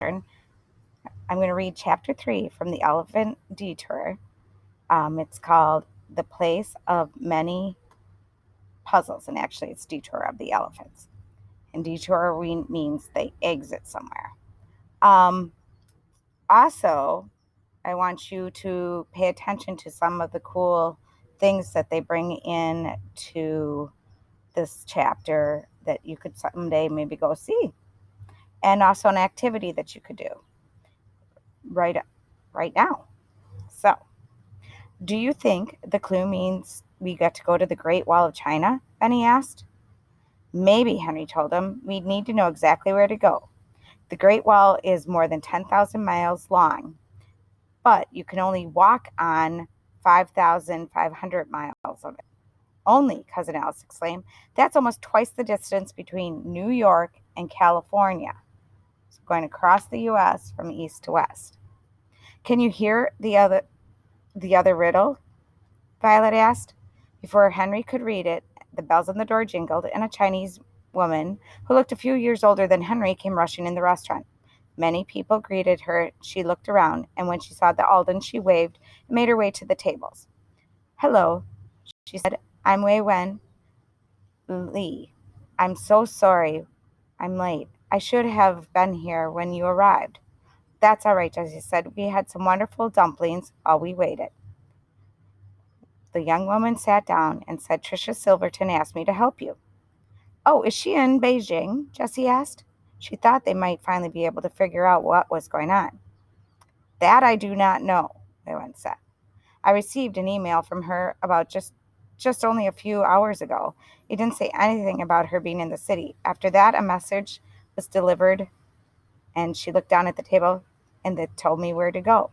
children. I'm going to read chapter 3 from the Elephant Detour. It's called The Place of Many Puzzles, and actually it's Detour of the Elephants. And detour means they exit somewhere. Um, Also, I want you to pay attention to some of the cool things that they bring in to this chapter that you could someday maybe go see, and also an activity that you could do right right now. So, do you think the clue means we get to go to the Great Wall of China? Benny asked. Maybe, Henry told him. We'd need to know exactly where to go. The Great Wall is more than 10,000 miles long, but you can only walk on 5,500 miles of it. Only, Cousin Alice exclaimed. That's almost twice the distance between New York and California. So going across the U.S. from east to west. Can you hear the other riddle? Violet asked. Before Henry could read it, the bells on the door jingled, and a Chinese woman, who looked a few years older than Henry, came rushing in the restaurant. Many people greeted her. She looked around, and when she saw the Alden, she waved and made her way to the tables. Hello, she said. I'm Wei Wen Li. I'm so sorry I'm late. I should have been here when you arrived. That's all right, Jessie said. We had some wonderful dumplings while we waited. The young woman sat down and said, Tricia Silverton asked me to help you. Oh, is she in Beijing? Jessie asked. She thought they might finally be able to figure out what was going on. That I do not know, Lewin said. I received an email from her about just only a few hours ago. It didn't say anything about her being in the city. After that, a message was delivered, and she looked down at the table and it told me where to go.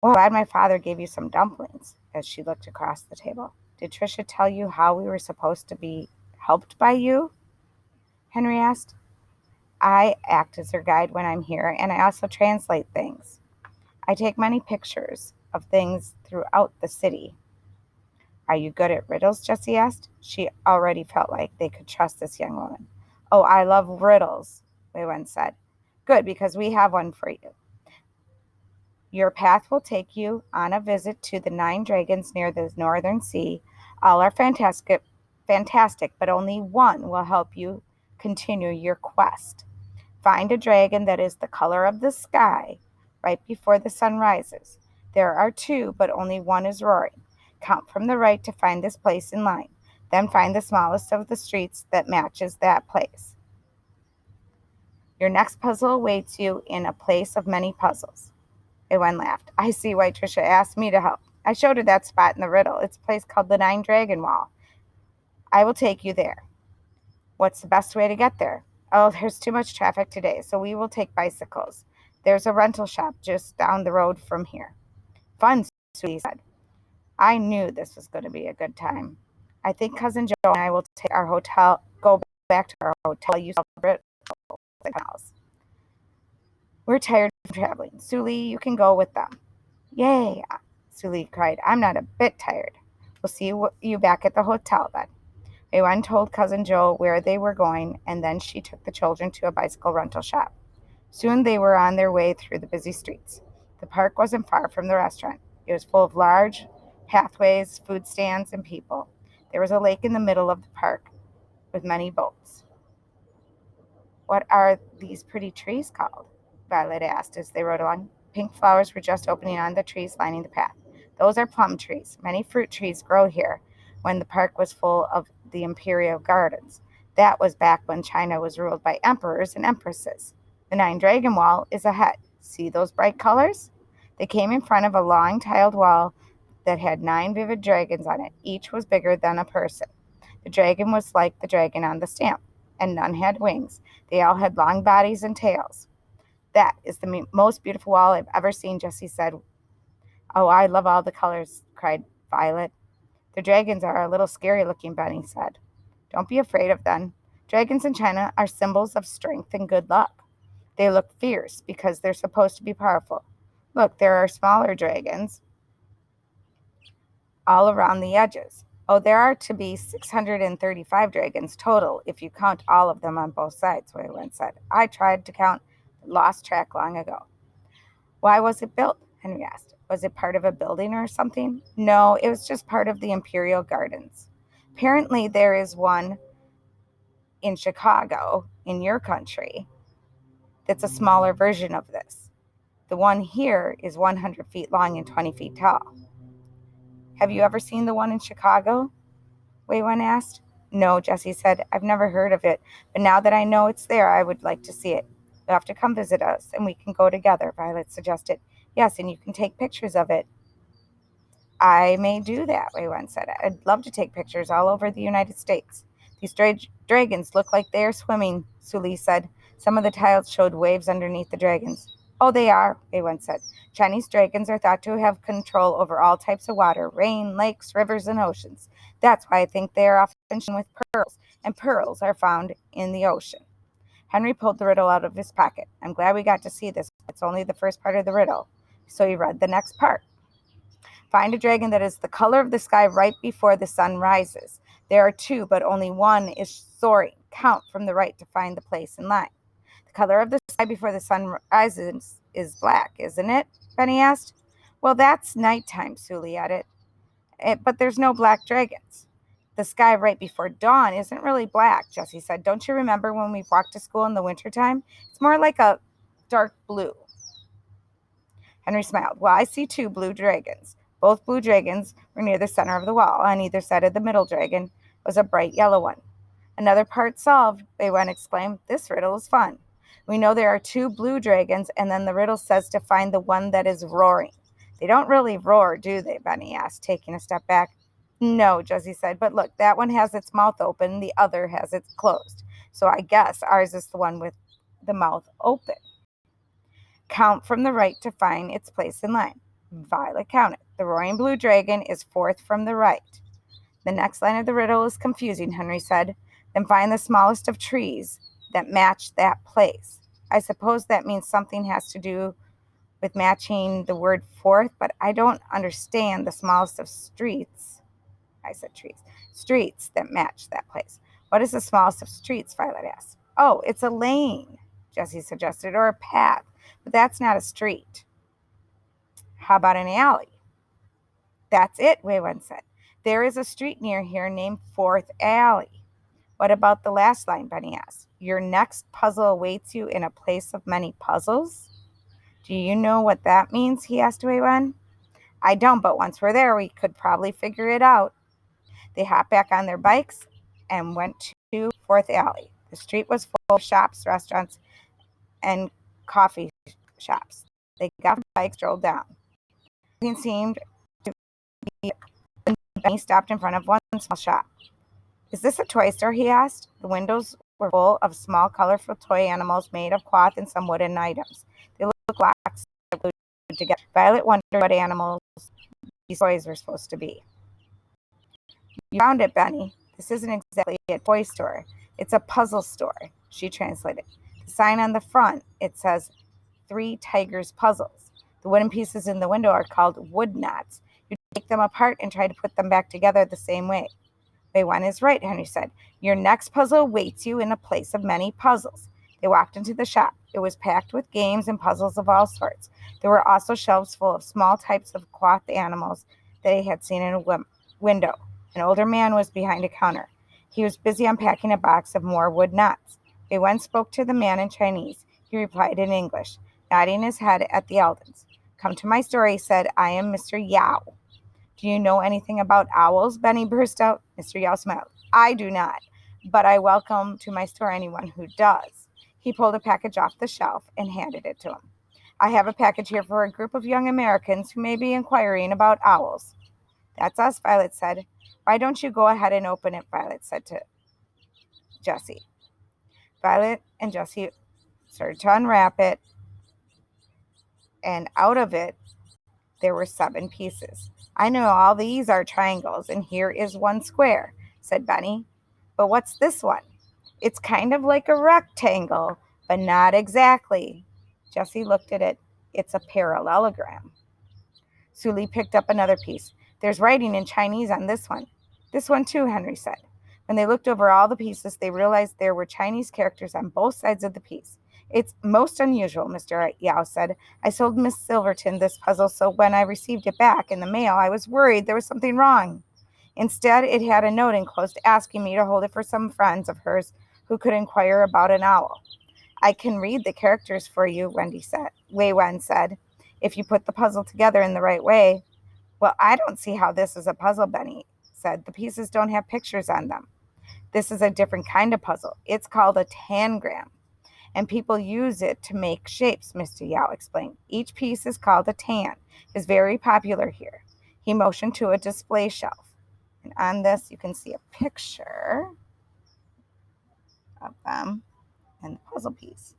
Well, I'm glad my father gave you some dumplings, as she looked across the table. Did Tricia tell you how we were supposed to be helped by you? Henry asked. I act as her guide when I'm here, and I also translate things. I take many pictures of things throughout the city. Are you good at riddles? Jessie asked. She already felt like they could trust this young woman. Oh, I love riddles, Wei said. Good, because we have one for you. Your path will take you on a visit to the 9 dragons near the northern sea. All are fantastic, but only one will help you continue your quest. Find a dragon that is the color of the sky right before the sun rises. There are two, but only one is roaring. Count from the right to find this place in line. Then find the smallest of the streets that matches that place. Your next puzzle awaits you in a place of many puzzles. Ewen laughed. I see why Tricia asked me to help. I showed her that spot in the riddle. It's a place called the 9 Dragon Wall. I will take you there. What's the best way to get there? Oh, there's too much traffic today, so we will take bicycles. There's a rental shop just down the road from here. Fun, Sweetie said. I knew this was going to be a good time. I think Cousin Joe and I will go back to our hotel, use the house. We're tired of traveling. Suli, you can go with them. Yay, Suli cried. I'm not a bit tired. We'll see you back at the hotel then. Ewan told Cousin Joe where they were going, and then she took the children to a bicycle rental shop. Soon they were on their way through the busy streets. The park wasn't far from the restaurant. It was full of large pathways, food stands, and people. There was a lake in the middle of the park with many boats. What are these pretty trees called? Violet asked as they rode along. Pink flowers were just opening on the trees lining the path. Those are plum trees. Many fruit trees grow here when the park was full of the imperial gardens. That was back when China was ruled by emperors and empresses. The 9 Dragon Wall is ahead. See those bright colors? They came in front of a long tiled wall that had 9 vivid dragons on it. Each was bigger than a person. The dragon was like the dragon on the stamp, and none had wings. They all had long bodies and tails. That is the most beautiful wall I've ever seen, Jessie said. Oh, I love all the colors, cried Violet. The dragons are a little scary looking, Benny said. Don't be afraid of them. Dragons in China are symbols of strength and good luck. They look fierce because they're supposed to be powerful. Look, there are smaller dragons all around the edges. Oh, there are to be 635 dragons total if you count all of them on both sides, Waylon said. I tried to count lost track long ago. Why was it built? Henry asked. Was it part of a building or something? No, it was just part of the Imperial Gardens. Apparently, there is one in Chicago, in your country, that's a smaller version of this. The one here is 100 feet long and 20 feet tall. Have you ever seen the one in Chicago? Wei Wen asked. No, Jessie said. I've never heard of it, but now that I know it's there, I would like to see it. You'll have to come visit us, and we can go together, Violet suggested. Yes, and you can take pictures of it. I may do that, Wei Wen said. I'd love to take pictures all over the United States. These dragons look like they are swimming, Suli said. Some of the tiles showed waves underneath the dragons. Oh, they are, Wei Wen said. Chinese dragons are thought to have control over all types of water, rain, lakes, rivers, and oceans. That's why I think they are often shown with pearls, and pearls are found in the ocean. Henry pulled the riddle out of his pocket. I'm glad we got to see this. It's only the first part of the riddle. So he read the next part. Find a dragon that is the color of the sky right before the sun rises. There are two, but only one is soaring. Count from the right to find the place in line. The color of the sky before the sun rises is black, isn't it? Benny asked. Well, that's nighttime, Suli added. But there's no black dragons. The sky right before dawn isn't really black, Jessie said. Don't you remember when we walked to school in the wintertime? It's more like a dark blue. Henry smiled. Well, I see two blue dragons. Both blue dragons were near the center of the wall. On either side of the middle dragon was a bright yellow one. Another part solved, Wei Wen exclaimed. This riddle is fun. We know there are two blue dragons, and then the riddle says to find the one that is roaring. They don't really roar, do they? Benny asked, taking a step back. No, Jessie said, but look, that one has its mouth open, the other has it closed. So I guess ours is the one with the mouth open. Count from the right to find its place in line. Violet counted. The roaring blue dragon is fourth from the right. The next line of the riddle is confusing, Henry said. Then find the smallest of trees that match that place. I suppose that means something has to do with matching the word fourth, but I don't understand the smallest of streets. I said trees. Streets that match that place. What is the smallest of streets? Violet asked. Oh, it's a lane, Jessie suggested, or a path, but that's not a street. How about an alley? That's it, Wei Wen said. There is a street near here named Fourth Alley. What about the last line? Benny asked. Your next puzzle awaits you in a place of many puzzles? Do you know what that means? He asked Wei Wen. I don't, but once we're there, we could probably figure it out. They hopped back on their bikes and went to Fourth Alley. The street was full of shops, restaurants, and coffee shops. They got the bikes, drove down. Everything seemed to be. Benny stopped in front of one small shop. Is this a toy store? He asked. The windows were full of small, colorful toy animals made of cloth and some wooden items. They looked like blocks glued together. Violet wondered what animals these toys were supposed to be. You found it, Benny. This isn't exactly a toy store. It's a puzzle store, she translated. The sign on the front, it says 3 Tigers Puzzles. The wooden pieces in the window are called wood knots. You take them apart and try to put them back together the same way. Wei Wen is right, Henry said. Your next puzzle awaits you in a place of many puzzles. They walked into the shop. It was packed with games and puzzles of all sorts. There were also shelves full of small types of cloth animals that they had seen in a window. An older man was behind a counter. He was busy unpacking a box of more wood knots. Wei Wen spoke to the man in Chinese. He replied in English, nodding his head at the Eldons. Come to my store, he said. I am Mr. Yao. Do you know anything about owls? Benny burst out. Mr. Yao smiled. I do not, but I welcome to my store anyone who does. He pulled a package off the shelf and handed it to him. I have a package here for a group of young Americans who may be inquiring about owls. That's us, Violet said. Why don't you go ahead and open it, Violet said to Jessie. Violet and Jessie started to unwrap it, and out of it, there were 7 pieces. I know all these are triangles, and here is one square, said Benny. But what's this one? It's kind of like a rectangle, but not exactly. Jessie looked at it. It's a parallelogram. Suli picked up another piece. There's writing in Chinese on this one. This one too, Henry said. When they looked over all the pieces, they realized there were Chinese characters on both sides of the piece. It's most unusual, Mr. Yao said. I sold Miss Silverton this puzzle, so when I received it back in the mail, I was worried there was something wrong. Instead, it had a note enclosed asking me to hold it for some friends of hers who could inquire about an owl. I can read the characters for you, Wei Wen said, if you put the puzzle together in the right way. Well, I don't see how this is a puzzle, Benny said. The pieces don't have pictures on them. This is a different kind of puzzle. It's called a tangram, and people use it to make shapes, Mr. Yao explained. Each piece is called a tan. It's very popular here. He motioned to a display shelf. And on this, you can see a picture of them and the puzzle piece.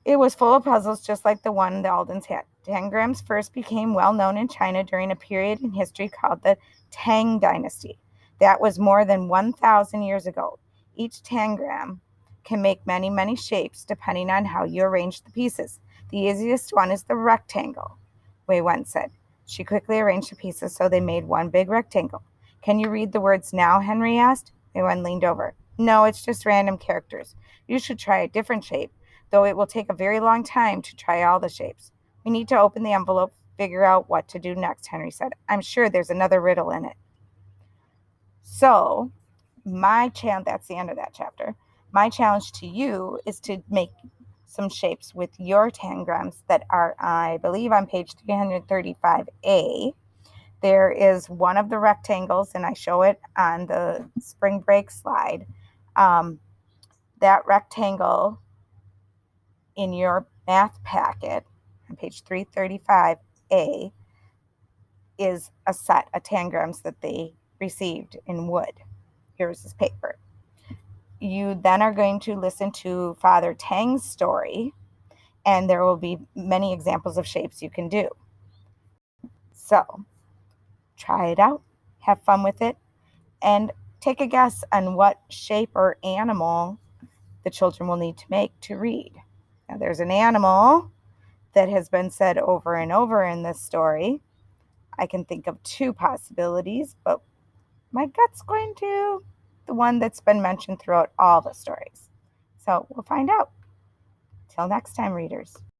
It was full of puzzles just like the one the Aldens had. Tangrams first became well known in China during a period in history called the Tang Dynasty. That was more than 1,000 years ago. Each tangram can make many, many shapes depending on how you arrange the pieces. The easiest one is the rectangle, Wei Wen said. She quickly arranged the pieces so they made one big rectangle. Can you read the words now? Henry asked. Wei Wen leaned over. No, it's just random characters. You should try a different shape, though it will take a very long time to try all the shapes. We need to open the envelope, figure out what to do next, Henry said. I'm sure there's another riddle in it. So, that's the end of that chapter. My challenge to you is to make some shapes with your tangrams that are, I believe, on page 335A. There is one of the rectangles, and I show it on the spring break slide. That rectangle in your math packet on page 335A is a set of tangrams that they received in wood. Here's this paper. You then are going to listen to Father Tang's story, and there will be many examples of shapes you can do. So try it out, have fun with it, and take a guess on what shape or animal the children will need to make to read. Now, there's an animal that has been said over and over in this story. I can think of two possibilities, but my gut's going to the one that's been mentioned throughout all the stories. So we'll find out. Till next time, readers.